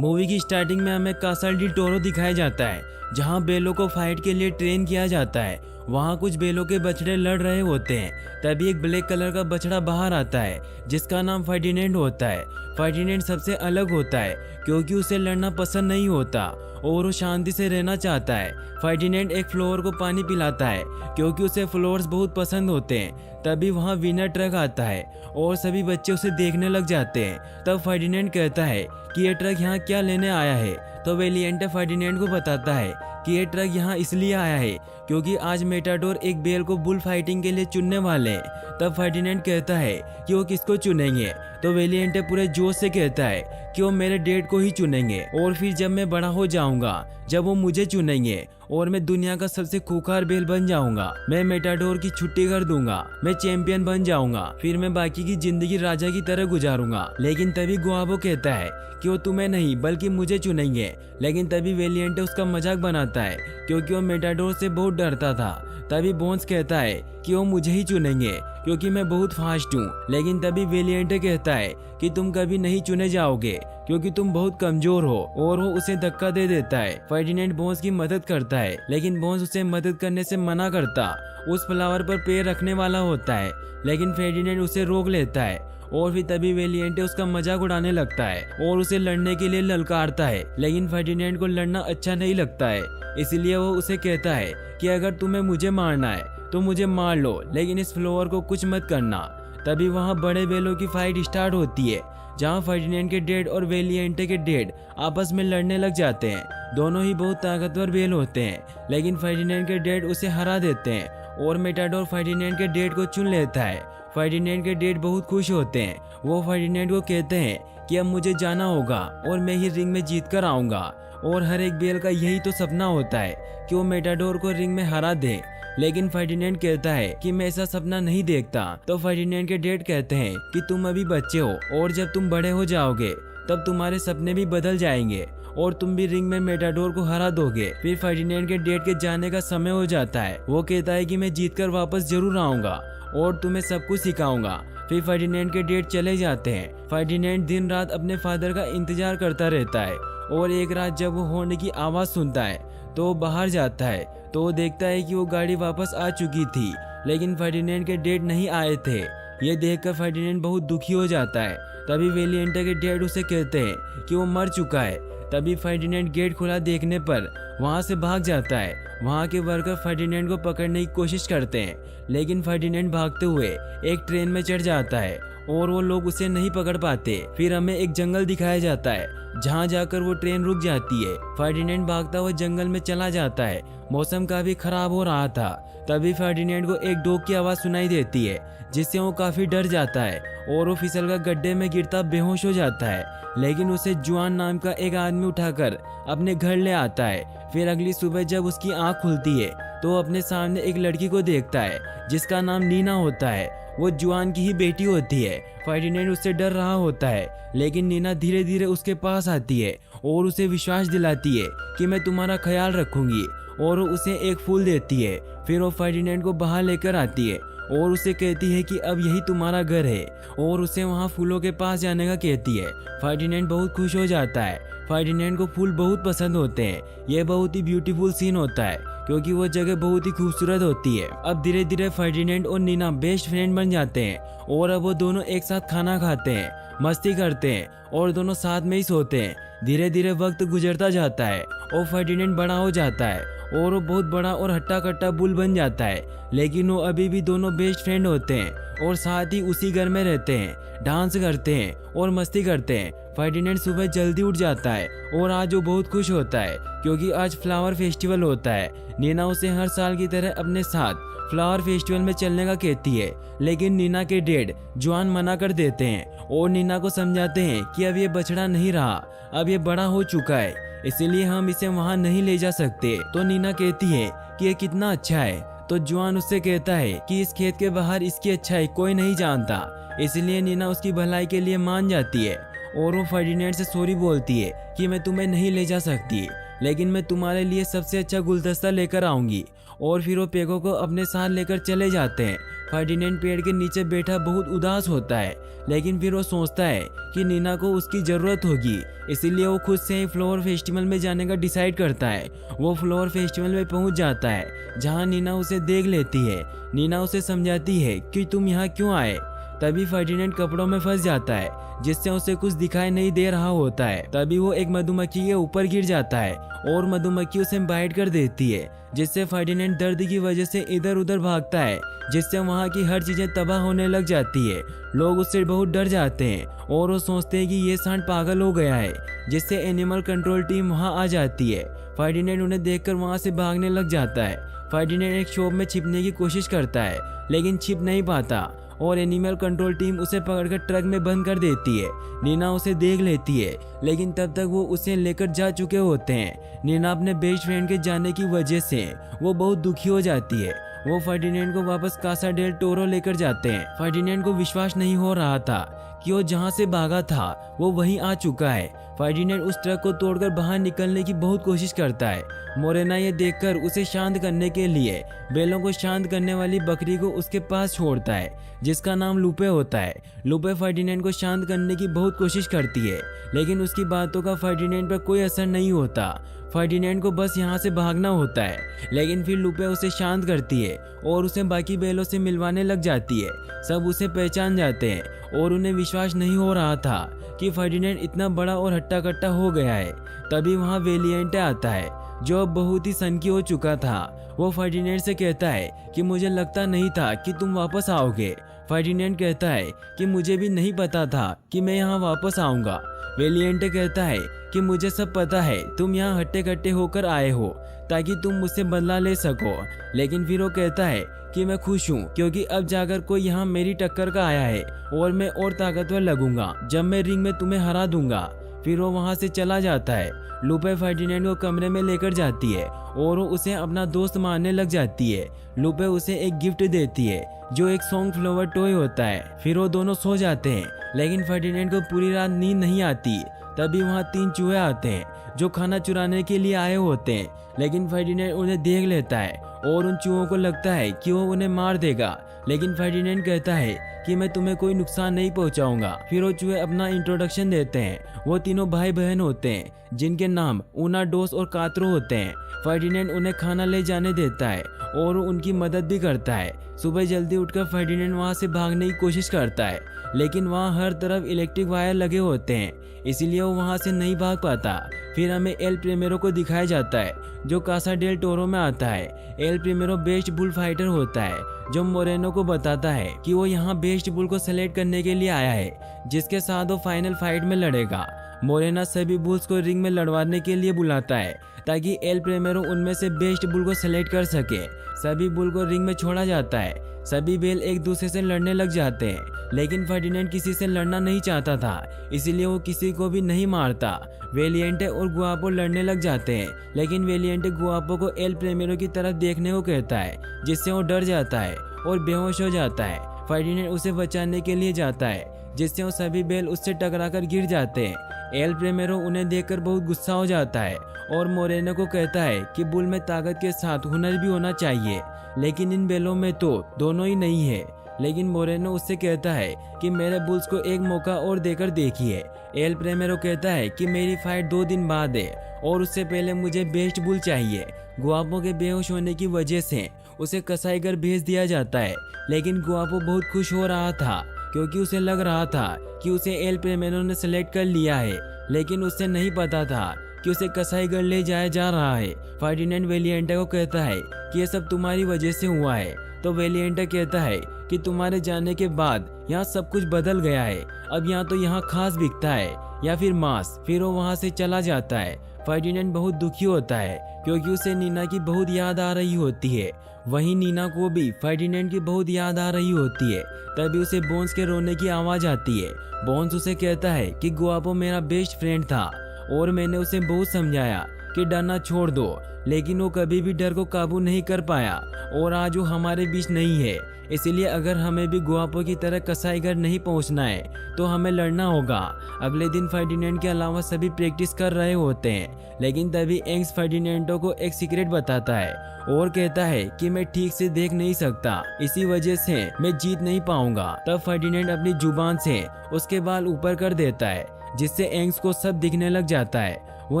Movie की starting में हमें कासल डी टोरो दिखाया जाता है, जहां बेलों को फाइट के लिए ट्रेन किया जाता है। वहां कुछ बेलों के बछड़े लड़ रहे होते हैं, तभी एक ब्लैक कलर का बछड़ा बाहर आता है जिसका नाम फर्डिनेंड होता है। फर्डिनेंड सबसे अलग होता है क्योंकि उसे लड़ना पसंद नहीं होता और वो शांति से रहना चाहता है। फर्डिनेंड एक फ्लोवर को पानी पिलाता है क्योंकि उसे फ्लोवर्स बहुत पसंद होते हैं। तभी वहाँ विनर ट्रक आता है और सभी बच्चे उसे देखने लग जाते हैं। तब फर्डिनेंड कहता है कि ये ट्रक यहाँ क्या लेने आया है। तो वेलिएंटे फर्डिनेंड को बताता है कि ये ट्रक यहाँ इसलिए आया है क्योंकि आज मेटाडोर एक बेल को बुल फाइटिंग के लिए चुनने वाले हैं। तब फर्डिनेंड कहता है कि वो किसको चुनेंगे। तो वेलिएंटे पूरे जोश से कहता है कि वो मेरे डैड को ही चुनेंगे और फिर जब मैं बड़ा हो जाऊंगा, जब वो मुझे चुनेंगे और मैं दुनिया का सबसे खूंखार बेल बन जाऊंगा, मैं मेटाडोर की छुट्टी कर दूंगा, मैं चैंपियन बन जाऊंगा, फिर मैं बाकी की जिंदगी राजा की तरह गुजारूंगा। लेकिन तभी गुआबो कहता है कि वो तुम्हें नहीं बल्कि मुझे चुनेंगे। लेकिन तभी वेलिएंटे उसका मजाक बनाता है क्योंकि वो मेटाडोर से बहुत डरता था। तभी बोन्स कहता है कि वो मुझे ही चुनेंगे क्योंकि मैं बहुत फास्ट हूँ। लेकिन तभी वेलिएंटे कहता है कि तुम कभी नहीं चुने जाओगे क्योंकि तुम बहुत कमजोर हो, और वो उसे धक्का दे देता है। फर्डिनेंड बोन्स की मदद करता है लेकिन बोन्स उसे मदद करने से मना करता। उस फ्लावर पर पैर रखने वाला होता है लेकिन फर्डिनेंड उसे रोक लेता है और फिर तभी वेलिएंटे उसका मजाक उड़ाने लगता है और उसे लड़ने के लिए ललकारता है। लेकिन फर्डिनेंड को लड़ना अच्छा नहीं लगता है, इसलिए वो उसे कहता है कि अगर तुम्हें मुझे मारना है तो मुझे मार लो, लेकिन इस फ्लोवर को कुछ मत करना। तभी वहाँ बड़े बेलों की फाइट स्टार्ट होती है जहाँ फर्डिनेंड के डैड और वेलिएंटे के डैड आपस में लड़ने लग जाते हैं। दोनों ही बहुत ताकतवर बेल होते हैं लेकिन फर्डिनेंड के डैड उसे हरा देते हैं और मेटाडोर फर्डिनेंड के डैड को चुन लेता है। फर्डिनेंड के डैड बहुत खुश होते हैं। वो फर्डिनेंड को कहते हैं कि अब मुझे जाना होगा और मैं ही रिंग में जीत कर आऊंगा, और हर एक बेल का यही तो सपना होता है कि वो मेटाडोर को रिंग में हरा दे। लेकिन फर्डिनेंड कहता है कि मैं ऐसा सपना नहीं देखता। तो फर्डिनेंड के डैड कहते हैं कि तुम अभी बच्चे हो और जब तुम बड़े हो जाओगे तब तुम्हारे सपने भी बदल जाएंगे और तुम भी रिंग में मेटाडोर को हरा दोगे। फिर फर्डिनेंड के डैड के जाने का समय हो जाता है। वो कहता है कि मैं जीतकर वापस जरूर आऊंगा और तुम्हें सब कुछ सिखाऊंगा। फिर फर्डिनेंड के डैड चले जाते हैं। फर्डिनेंड दिन रात अपने फादर का इंतजार करता रहता है और एक रात जब वो हॉर्न की आवाज सुनता है तो वो बाहर जाता है तो वो देखता है कि वो गाड़ी वापस आ चुकी थी लेकिन फर्डिनेंड के डैड नहीं आए थे। ये देखकर फर्डिनेंड बहुत दुखी हो जाता है। तभी वेलिएंटे के डैड उसे कहते हैं कि वो मर चुका है। तभी फर्डिनेंड गेट खुला देखने पर वहां से भाग जाता है। वहां के वर्कर फर्डिनेंड को पकड़ने की कोशिश करते हैं लेकिन फर्डिनेंड भागते हुए एक ट्रेन में चढ़ जाता है और वो लोग उसे नहीं पकड़ पाते। फिर हमें एक जंगल दिखाया जाता है जहां जाकर वो ट्रेन रुक जाती है। फर्डिनेंड भागता हुआ जंगल में चला जाता है। मौसम काफी खराब हो रहा था। तभी फर्डिनेंड को एक डॉग की आवाज सुनाई देती है जिससे वो काफी डर जाता है और वो फिसलकर गड्ढे में गिरता बेहोश हो जाता है। लेकिन उसे जुआन नाम का एक आदमी उठाकर अपने घर ले आता है। फिर अगली सुबह जब उसकी आंख खुलती है तो वो अपने सामने एक लड़की को देखता है जिसका नाम नीना होता है। वो जुआन की ही बेटी होती है। फर्डिनेंड उससे डर रहा होता है लेकिन नीना धीरे धीरे उसके पास आती है और उसे विश्वास दिलाती है कि मैं तुम्हारा ख्याल रखूंगी, और वो उसे एक फूल देती है। फिर वो फर्डिनेंड को बाहर लेकर आती है और उसे कहती है कि अब यही तुम्हारा घर है, और उसे वहाँ फूलों के पास जाने का कहती है। फर्डिनेंड बहुत खुश हो जाता है। फर्डिनेंड को फूल बहुत पसंद होते हैं। ये बहुत ही ब्यूटीफुल सीन होता है क्योंकि वो जगह बहुत ही खूबसूरत होती है। अब धीरे धीरे फर्डिनेंड और नीना बेस्ट फ्रेंड बन जाते हैं और अब वो दोनों एक साथ खाना खाते हैं, मस्ती करते हैं और दोनों साथ में ही सोते हैं। धीरे धीरे वक्त गुजरता जाता है और फर्डिनेंड बड़ा हो जाता है और वो बहुत बड़ा और हट्टा कट्टा बुल बन जाता है। लेकिन वो अभी भी दोनों बेस्ट फ्रेंड होते हैं और साथ ही उसी घर में रहते हैं, डांस करते हैं और मस्ती करते हैं। फर्डिनेंड सुबह जल्दी उठ जाता है और आज वो बहुत खुश होता है क्योंकि आज फ्लावर फेस्टिवल होता है। नीना उसे हर साल की तरह अपने साथ फ्लावर फेस्टिवल में चलने का कहती है लेकिन नीना के डैड जुआन मना कर देते हैं और नीना को समझाते हैं कि अब ये बछड़ा नहीं रहा, अब ये बड़ा हो चुका है, इसीलिए हम इसे वहाँ नहीं ले जा सकते। तो नीना कहती है कि ये कितना अच्छा है। तो जुआन उससे कहता है कि इस खेत के बाहर इसकी अच्छाई कोई नहीं जानता, इसलिए नीना उसकी भलाई के लिए मान जाती है और वो फर्डिनेंड से सॉरी बोलती है कि मैं तुम्हें नहीं ले जा सकती लेकिन मैं तुम्हारे लिए सबसे अच्छा गुलदस्ता लेकर आऊंगी। और फिर वो पेगो को अपने साथ लेकर चले जाते हैं। फर्डिनेंड पेड़ के नीचे बैठा बहुत उदास होता है, लेकिन फिर वो सोचता है कि नीना को उसकी ज़रूरत होगी, इसीलिए वो खुद से ही फ्लावर फेस्टिवल में जाने का डिसाइड करता है। वो फ्लावर फेस्टिवल में पहुंच जाता है जहां नीना उसे देख लेती है। नीना उसे समझाती है कि तुम यहाँ क्यों आए। तभी फर्डिनेंड कपड़ों में फंस जाता है, जिससे उसे कुछ दिखाई नहीं दे रहा होता है। तभी वो एक मधुमक्खी के ऊपर गिर जाता है और मधुमक्खी उसे बाइट कर देती है, जिससे फर्डिनेंड दर्द की वजह से इधर उधर भागता है, जिससे वहाँ की हर चीजें तबाह होने लग जाती है। लोग उससे बहुत डर जाते हैं और वो सोचते हैं कि ये सांड पागल हो गया है, जिससे एनिमल कंट्रोल टीम वहाँ आ जाती है। फर्डिनेंड उन्हें देखकर वहाँ से भागने लग जाता है। फर्डिनेंड एक शॉप में छिपने की कोशिश करता है, लेकिन छिप नहीं पाता और एनिमल कंट्रोल टीम उसे पकड़कर ट्रक में बंद कर देती है। नीना उसे देख लेती है, लेकिन तब तक वो उसे लेकर जा चुके होते हैं। नीना अपने बेस्ट फ्रेंड के जाने की वजह से वो बहुत दुखी हो जाती है। वो फर्डिनेंड को वापस कासा डेल टोरो लेकर जाते हैं। फर्डिनेंड को विश्वास नहीं हो रहा था कि वो जहाँ से भागा था वो वहीं आ चुका है। फर्डिनेंड उस ट्रक को तोड़कर बाहर निकलने की बहुत कोशिश करता है। मोरेना ये देखकर उसे शांत करने के लिए बैलों को शांत करने वाली बकरी को उसके पास छोड़ता है, जिसका नाम लूपे होता है। लूपे फर्डिनेंड को शांत करने की बहुत कोशिश करती है, लेकिन उसकी बातों का फर्डिनेंड पर कोई असर नहीं होता। फर्डिनेंड को बस यहाँ से भागना होता है, लेकिन फिर लूपे उसे शांत करती है और उसे बाकी बैलों से मिलवाने लग जाती है। सब उसे पहचान जाते हैं और उन्हें विश्वास नहीं हो रहा था कि फर्डिनेंड इतना बड़ा और हट्टा कट्टा हो गया है। तभी वहाँ वेलिएंटे आता है, जो अब बहुत ही सनकी हो चुका था। वो फर्डिनेंड से कहता है कि मुझे लगता नहीं था कि तुम वापस आओगे। फर्डिनेंड कहता है कि मुझे भी नहीं पता था कि मैं यहाँ वापस आऊँगा। वेलिएंटे कहता है कि मुझे सब पता है, तुम यहाँ हट्टे कट्टे होकर आए हो ताकि तुम मुझसे बदला ले सको। लेकिन फिर वो कहता है कि मैं खुश हूँ क्योंकि अब जाकर कोई यहाँ मेरी टक्कर का आया है और मैं और ताकतवर लगूंगा जब मैं रिंग में तुम्हें हरा दूंगा। फिर वो वहाँ से चला जाता है। लूपे फर्डिनेंड को कमरे में लेकर जाती है और वो उसे अपना दोस्त मानने लग जाती है। लूपे उसे एक गिफ्ट देती है जो एक सॉन्ग फ्लावर टॉय होता है। फिर वो दोनों सो जाते हैं, लेकिन फर्डिनेंड को पूरी रात नींद नहीं आती। तभी वहाँ 3 चूहे आते हैं जो खाना चुराने के लिए आए होते हैं, लेकिन फर्डिनेंड उन्हें देख लेता है और उन चूहों को लगता है कि वो उन्हें मार देगा। लेकिन फर्डिनेंड कहता है कि मैं तुम्हें कोई नुकसान नहीं पहुंचाऊंगा। फिर वो चूहे अपना इंट्रोडक्शन देते हैं। वो तीनों भाई बहन होते हैं जिनके नाम ऊना, डोस और कात्रो होते हैं। फर्डिनेंड उन्हें खाना ले जाने देता है और उनकी मदद भी करता है। सुबह जल्दी उठकर फर्डिनेंड वहाँ से भागने की कोशिश करता है, लेकिन वहाँ हर तरफ इलेक्ट्रिक वायर लगे होते हैं, इसीलिए वो वहाँ से नहीं भाग पाता। फिर हमें एल प्रीमेरो को दिखाया जाता है जो कासा डेल टोरो में आता है। एल प्रीमेरो बेस्ट बुल फाइटर होता है जो मोरेनो को बताता है कि वो यहाँ बेस्ट बुल को सेलेक्ट करने के लिए आया है, जिसके साथ वो फाइनल फाइट में लड़ेगा। मोरेना सभी बुल्स को रिंग में लड़वाने के लिए बुलाता है ताकि एल प्रीमेरो उनमें से बेस्ट बुल को सेलेक्ट कर सके। सभी बुल को रिंग में छोड़ा जाता है। सभी बेल एक दूसरे से लड़ने लग जाते हैं, लेकिन फर्डिनेंड किसी से लड़ना नहीं चाहता था, इसीलिए वो किसी को भी नहीं मारता। वेलिएंटे और गुआपो लड़ने लग जाते हैं, लेकिन वेलिएंटे गुआपो को एल प्रीमेरो की तरफ देखने को कहता है, जिससे वो डर जाता है और बेहोश हो जाता है। फर्डिनेंड उसे बचाने के लिए जाता है, जिससे वो सभी बेल उससे टकराकर गिर जाते हैं। एल प्रीमेरो उन्हें देखकर बहुत गुस्सा हो जाता है और मोरेनो को कहता है कि बुल में ताकत के साथ हुनर भी होना चाहिए, लेकिन इन बेलों में तो दोनों ही नहीं है। लेकिन मोरेनो उससे कहता है कि मेरे बुल्स को एक मौका और देकर देखिए। एल प्रीमेरो कहता है कि मेरी फाइट 2 दिन बाद है और उससे पहले मुझे बेस्ट बुल चाहिए। गुआपो के बेहोश होने की वजह से उसे कसाईघर भेज दिया जाता है, लेकिन गुआपो बहुत खुश हो रहा था क्योंकि उसे लग रहा था कि उसे एल प्रीमेरो ने सेलेक्ट कर लिया है, लेकिन उसे नहीं पता था कि उसे कसाईघर ले जाया जा रहा है। फर्डिनेंड वेलिएंटे को कहता है कि ये सब तुम्हारी वजह से हुआ है, तो वेलिएंटे कहता है कि तुम्हारे जाने के बाद यहाँ सब कुछ बदल गया है, अब यहाँ तो यहाँ खास बिकता है या फिर मांस। फिर वो वहाँ से चला जाता है। फर्डिनेंड बहुत दुखी होता है क्योंकि उसे नीना की बहुत याद आ रही होती है। वहीं नीना को भी फर्डिनेंड की बहुत याद आ रही होती है। तभी उसे बोन्स के रोने की आवाज आती है। बोन्स उसे कहता है कि गुआपो मेरा बेस्ट फ्रेंड था और मैंने उसे बहुत समझाया कि डरना छोड़ दो, लेकिन वो कभी भी डर को काबू नहीं कर पाया और आज वो हमारे बीच नहीं है। इसीलिए अगर हमें भी गुआपो की तरह कसाईघर नहीं पहुंचना है तो हमें लड़ना होगा। अगले दिन फर्डिनेंड के अलावा सभी प्रैक्टिस कर रहे होते हैं, लेकिन तभी एंग्स फर्डिनेंडो को एक सीक्रेट बताता है और कहता है कि मैं ठीक से देख नहीं सकता, इसी वजह से मैं जीत नहीं पाऊंगा। तब फर्डिनेंड अपनी जुबान से उसके बाल ऊपर कर देता है, जिससे एंग्स को सब दिखने लग जाता है। वो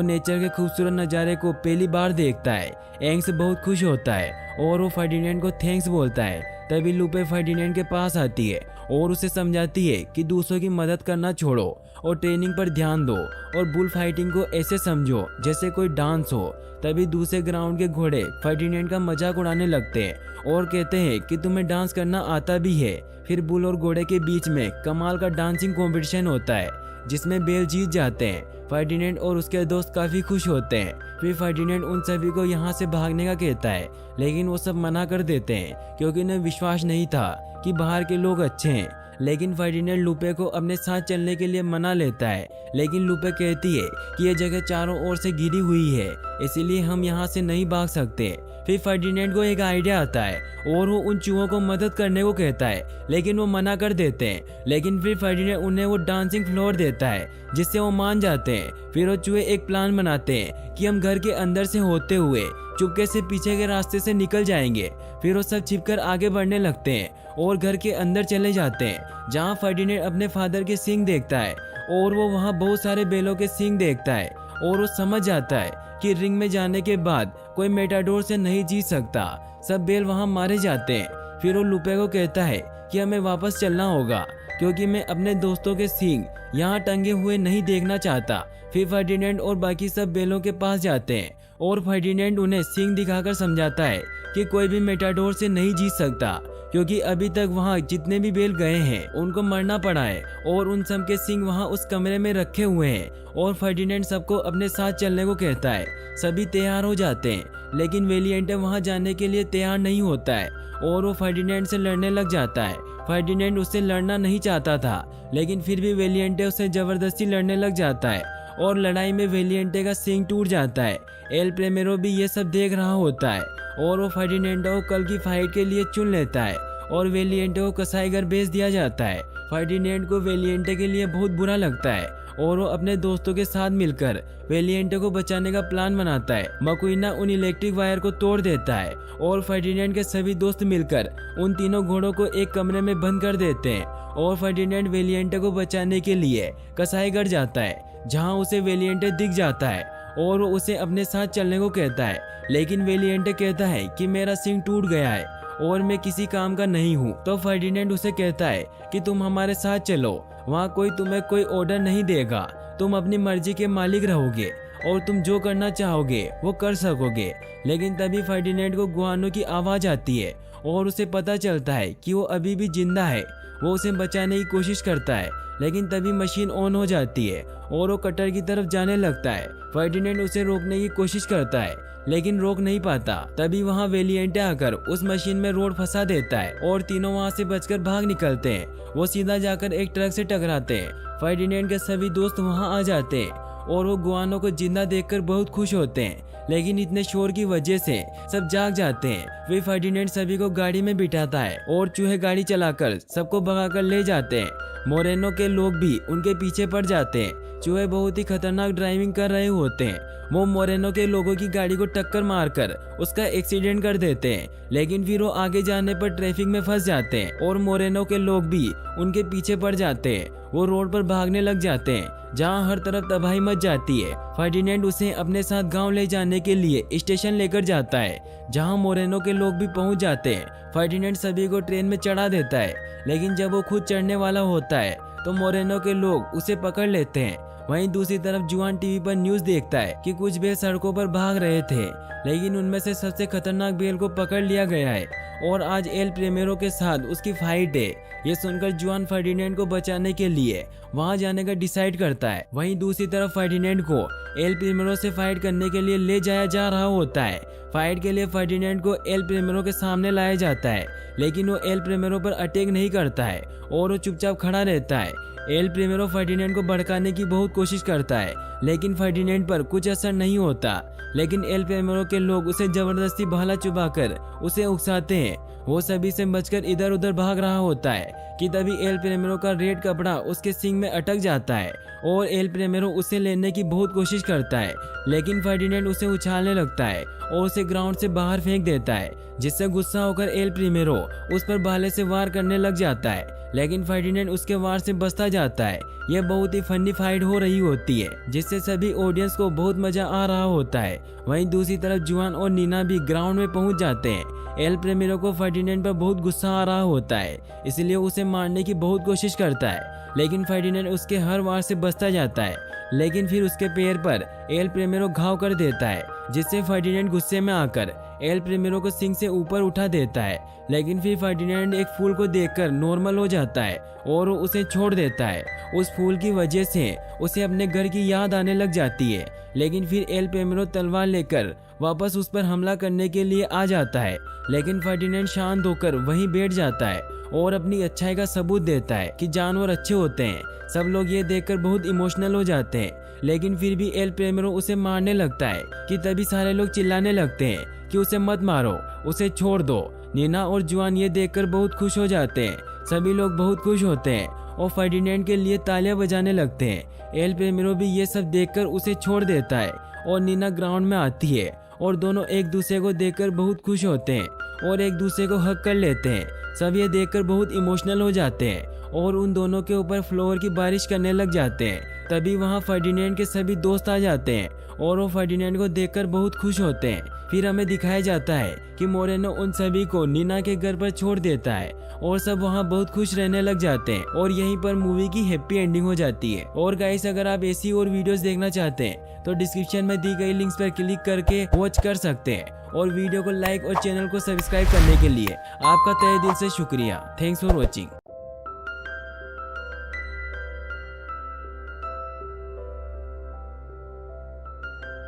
नेचर के खूबसूरत नज़ारे को पहली बार देखता है। एंग्स बहुत खुश होता है और वो फर्डिनेंड को थैंक्स बोलता है। तभी लूपे फर्डिनेंड के पास आती है और उसे समझाती है कि दूसरों की मदद करना छोड़ो और ट्रेनिंग पर ध्यान दो और बुल फाइटिंग को ऐसे समझो जैसे कोई डांस हो। तभी दूसरे ग्राउंड के घोड़े फर्डिनेंड का मजाक उड़ाने लगते हैं और कहते हैं कि तुम्हें डांस करना आता भी है। फिर बुल और घोड़े के बीच में कमाल का डांसिंग कॉम्पिटिशन होता है, जिसमें बेल जीत जाते हैं। फर्डिनेंड और उसके दोस्त काफी खुश होते हैं। फिर फर्डिनेंड उन सभी को यहाँ से भागने का कहता है, लेकिन वो सब मना कर देते हैं क्योंकि उन्हें विश्वास नहीं था कि बाहर के लोग अच्छे हैं। लेकिन फर्डिनेंड लूपे को अपने साथ चलने के लिए मना लेता है, लेकिन लूपे कहती है कि यह जगह चारों ओर से घिरी हुई है, इसीलिए हम यहाँ से नहीं भाग सकते। फिर फर्डिनेंड को एक आइडिया आता है और वो उन चूहों को मदद करने को कहता है, लेकिन वो मना कर देते हैं। लेकिन फिर फर्डिनेंड उन्हें वो डांसिंग फ्लोर देता है, जिससे वो मान जाते हैं। फिर वो चूहे एक प्लान बनाते हैं कि हम घर के अंदर से होते हुए चुपके से पीछे के रास्ते से निकल जाएंगे। फिर वो सब छिपकर आगे बढ़ने लगते हैं और घर के अंदर चले जाते हैं, जहाँ फर्डिनेंड अपने फादर के सींग देखता है और वो वहाँ बहुत सारे बेलों के सींग देखता है और वो समझ जाता है कि रिंग में जाने के बाद कोई मेटाडोर से नहीं जीत सकता। सब बेल वहाँ मारे जाते हैं। फिर वो लूपे को कहता है कि हमें वापस चलना होगा क्योंकि मैं अपने दोस्तों के सींग यहाँ टंगे हुए नहीं देखना चाहता। फिर फर्डिनेंड और बाकी सब बेलों के पास जाते हैं और फर्डिनेंड उन्हें सींग दिखाकर समझाता है कि कोई भी मेटाडोर से नहीं जीत सकता, क्योंकि अभी तक वहाँ जितने भी बेल गए हैं उनको मरना पड़ा है और उन सब के सींग वहाँ उस कमरे में रखे हुए हैं। और फर्डिनेंड सबको अपने साथ चलने को कहता है। सभी तैयार हो जाते हैं, लेकिन वेलिएंटे वहाँ जाने के लिए तैयार नहीं होता है और वो फर्डिनेंड से लड़ने लग जाता है। फर्डिनेंड उससे लड़ना नहीं चाहता था, लेकिन फिर भी वेलिएंटे उससे जबरदस्ती लड़ने लग जाता है और लड़ाई में वेलिएंटे का सींग टूट जाता है। एल प्रेमेरो भी ये सब देख रहा होता है और वो फर्डिनेंडो को कल की फाइट के लिए चुन लेता है और वेलिएंटे को कसाईघर भेज दिया जाता है। फर्डिनेंड को वेलिएंटे के लिए बहुत बुरा लगता है और वो अपने दोस्तों के साथ मिलकर वेलिएंटे को बचाने का प्लान बनाता है। मकुइना उन इलेक्ट्रिक वायर को तोड़ देता है और फर्डिनेंड के सभी दोस्त मिलकर उन तीनों घोड़ों को एक कमरे में बंद कर देते हैं और फर्डिनेंड वेलिएंटे को बचाने के लिए कसाईघर जाता है, जहाँ उसे वेलिएंटे दिख जाता है और वो उसे अपने साथ चलने को कहता है। लेकिन वेलिएंटे कहता है कि मेरा सींग टूट गया है और मैं किसी काम का नहीं हूँ। तो फर्डिनेंड उसे कहता है कि तुम हमारे साथ चलो, वहाँ कोई तुम्हें कोई ऑर्डर नहीं देगा, तुम अपनी मर्जी के मालिक रहोगे और तुम जो करना चाहोगे वो कर सकोगे। लेकिन तभी फर्डिनेंड को गुआनो की आवाज आती है और उसे पता चलता है कि वो अभी भी जिंदा है। वो उसे बचाने की कोशिश करता है, लेकिन तभी मशीन ऑन हो जाती है और वो कटर की तरफ जाने लगता है। फर्डिनेंड उसे रोकने की कोशिश करता है, लेकिन रोक नहीं पाता। तभी वहाँ वेलिएंटे आकर उस मशीन में रोड फंसा देता है और तीनों वहाँ से बचकर भाग निकलते हैं। वो सीधा जाकर एक ट्रक से टकराते हैं। फर्डिनेंड के सभी दोस्त वहाँ आ जाते हैं और वो गुआनो को जिंदा देखकर बहुत खुश होते हैं, लेकिन इतने शोर की वजह से सब जाग जाते हैं। फिर फर्डिनेंड सभी को गाड़ी में बिठाता है और चूहे गाड़ी चलाकर सबको भगाकर ले जाते हैं। मोरेनो के लोग भी उनके पीछे पड़ जाते हैं। चूहे बहुत ही खतरनाक ड्राइविंग कर रहे होते हैं। वो मोरेनो के लोगों की गाड़ी को टक्कर मारकर उसका एक्सीडेंट कर देते हैं, लेकिन फिर वो आगे जाने पर ट्रैफिक में फंस जाते हैं और मोरेनो के लोग भी उनके पीछे पड़ जाते हैं। वो रोड पर भागने लग जाते हैं, जहाँ हर तरफ तबाही मच जाती है। फर्डिनेंड उसे अपने साथ गांव ले जाने के लिए स्टेशन लेकर जाता है, जहाँ मोरेनो के लोग भी पहुंच जाते हैं। फर्डिनेंड सभी को ट्रेन में चढ़ा देता है, लेकिन जब वो खुद चढ़ने वाला होता है तो मोरेनो के लोग उसे पकड़ लेते हैं। वहीं दूसरी तरफ जुआन टीवी पर न्यूज देखता है कि कुछ बेल सड़कों पर भाग रहे थे, लेकिन उनमें से सबसे खतरनाक बेल को पकड़ लिया गया है और आज एल प्रीमेरो के साथ उसकी फाइट है। ये सुनकर जुआन फर्डिनेंड को बचाने के लिए वहां जाने का डिसाइड करता है। वहीं दूसरी तरफ फर्डिनेंड को एल प्रीमेरो से फाइट करने के लिए ले जाया जा रहा होता है। फाइट के लिए फर्डिनेंड को एल प्रीमेरो के सामने लाया जाता है, लेकिन वो एल प्रीमेरो पर अटैक नहीं करता है और वो चुपचाप खड़ा रहता है। एल प्रीमेरो फर्डिनेंड को भड़काने की बहुत कोशिश करता है, लेकिन फर्डिनेंड पर कुछ असर नहीं होता। लेकिन एल प्रीमेरो के लोग उसे जबरदस्ती भाला चुबाकर उसे उकसाते हैं। वो सभी से बचकर इधर उधर भाग रहा होता है कि तभी एल प्रीमेरो का रेड कपड़ा उसके सींग में अटक जाता है और एल प्रीमेरो उसे लेने की बहुत कोशिश करता है, लेकिन फर्डिनेंड उसे उछालने लगता है और उसे ग्राउंड से बाहर फेंक देता है, जिससे गुस्सा होकर एल प्रीमेरो उस पर भाले से वार करने लग जाता है, लेकिन फर्डिनेंड उसके वार से बचता जाता है। यह बहुत ही फनी फाइट हो रही होती है, जिससे सभी ऑडियंस को बहुत मजा आ रहा होता है। वहीं दूसरी तरफ जुआन और नीना भी ग्राउंड में पहुंच जाते हैं। एल प्रीमेरो को फर्डिनेंड पर बहुत गुस्सा आ रहा होता है, इसलिए उसे मारने की बहुत कोशिश करता है, लेकिन फर्डिनेंड उसके हर वार से बचता जाता है। लेकिन फिर उसके पैर पर एल प्रीमेरो घाव कर देता है, जिससे फर्डिनेंड गुस्से में आकर एल प्रीमेरो को सिंग से ऊपर उठा देता है। लेकिन फिर फर्डिनेंड एक फूल को देखकर नॉर्मल हो जाता है और वो उसे छोड़ देता है। उस फूल की वजह से उसे अपने घर की याद आने लग जाती है। लेकिन फिर एल प्रीमेरो तलवार लेकर वापस उस पर हमला करने के लिए आ जाता है, लेकिन फर्डिनेंड शांत होकर वहीं बैठ जाता है और अपनी अच्छाई का सबूत देता है कि जानवर अच्छे होते हैं। सब लोग ये देखकर बहुत इमोशनल हो जाते हैं, लेकिन फिर भी एल प्रीमेरो उसे मारने लगता है कि तभी सारे लोग चिल्लाने लगते हैं कि उसे मत मारो, उसे छोड़ दो। नीना और जुआन ये देखकर बहुत खुश हो जाते हैं। सभी लोग बहुत खुश होते हैं और फर्डिनेंड के लिए तालियां बजाने लगते हैं। एल प्रीमेरो भी ये सब देखकर उसे छोड़ देता है और नीना ग्राउंड में आती है और दोनों एक दूसरे को देखकर बहुत खुश होते हैं और एक दूसरे को हग कर लेते हैं। सब ये देखकर बहुत इमोशनल हो जाते हैं और उन दोनों के ऊपर फ्लावर की बारिश करने लग जाते हैं। तभी वहाँ फर्डिनेंड के सभी दोस्त आ जाते हैं और वो फर्डिनेंड को देखकर बहुत खुश होते हैं। फिर हमें दिखाया जाता है कि मोरेनो उन सभी को नीना के घर पर छोड़ देता है और सब वहाँ बहुत खुश रहने लग जाते हैं और यहीं पर मूवी की हैप्पी एंडिंग हो जाती है। और गाइस, अगर आप ऐसी और वीडियोस देखना चाहते हैं तो डिस्क्रिप्शन में दी गई लिंक्स पर क्लिक करके वॉच कर सकते हैं। और वीडियो को लाइक और चैनल को सब्सक्राइब करने के लिए आपका तहे दिल से शुक्रिया। Thanks for watching.